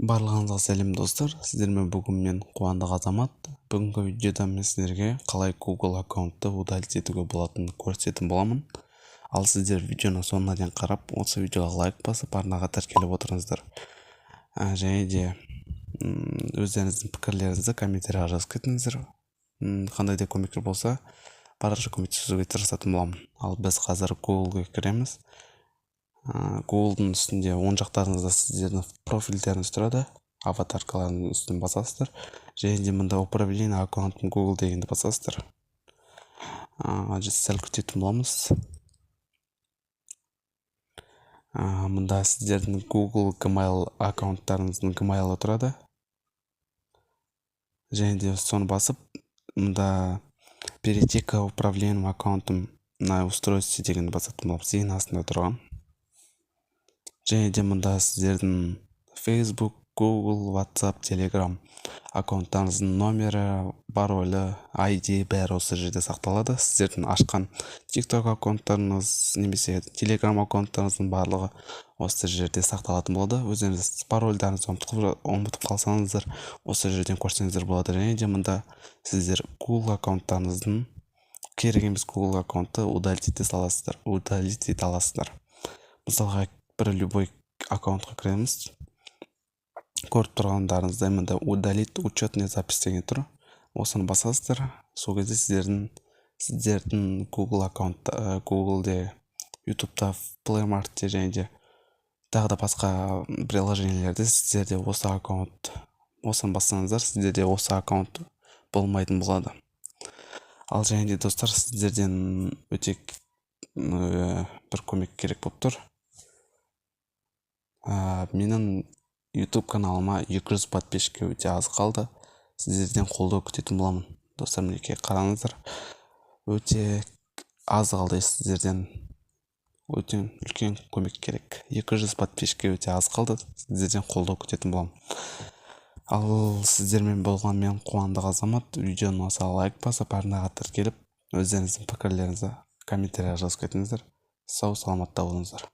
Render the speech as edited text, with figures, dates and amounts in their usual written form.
Барлығыңызға сәлем достар, сіздермен бүгін мен Қуандық Азамат. Бүгінгі видеода мен сіздерге қалай Google аккаунтты удалить етуге болатынын көрсететін боламын. Ал сіздер видеоны соңына дейін қарап, осы видеоға лайк басып, арнаға тіркеліп отырыңыздар. Және де өздеріңіздің пікірлеріңізді комментарийға жазып кетіңіздер. Қандай да көмек болса, барынша көмектесуге тырысатын боламын. Ал біз қазір Google'ға кіреміз. Google'дың үстінде оң жақтарыңызда сіздердің профильдеріңіз тұрады, аватаркалардың үстін басасыздар. Және де мында управление аккаунтом Google дегенді басасыздар. Сәл күтетін боламыз. Мында сіздердің Google Gmail аккаунттарыңыздың Gmail'ы тұрады. Және де соны басып, мында перейти к управлению аккаунтом на устройстве дегенді басатын боламыз. Ең астында тұрған. Және де мында сіздердің Facebook, Google, WhatsApp, Telegram аккаунттарыңыздың номері, паролі, ID бәрі осы жерде сақталады. Сіздердің ашқан TikTok аккаунттарыңыз немесе Telegram аккаунттарыңыздың барлығы осы жерде сақталатын болады. Өздеріңіз парольдарыңызды ұмытып қалсаңыздар, осы жерден көрсеңіздер болады. Және де мында сіздер Google аккаунттарыңыздың керек емес Google аккаунтты удалить ете аласыздар. Мысалға бір любой аккаунтқа кіреміз. Көріп тұрғандарыңыздай мында удалить учетный запись деген тұр. Осыны басасыздар. Сол кезде сіздердің Google аккаунтта, Google'де, YouTube'да, Play Market'те және де тағы да басқа приложениелерде сіздерде осы аккаунт, осыны бассаңыздар, сіздерде осы аккаунт болмайтын болады. Ал және де достар, сіздерден өте бір көмек керек болып тұр. Менің YouTube каналыма 200 подписчик өте аз қалды. Сіздерден қолдау күтетін боламын. Достар, мінекей қараңыздар. Өте аз қалды, сіздерден өте үлкен көмек керек. 200 подписчик өте аз қалды. Сіздерден қолдау күтетін боламын. Ал сіздермен болған мен Қуандық Азамат. Видеоны ұнаса лайк басып, арнаға тіркеліп, өздеріңіздің пікірлеріңізді комментарийға жазып кетіңіздер. Сау саламатта болыңыздар.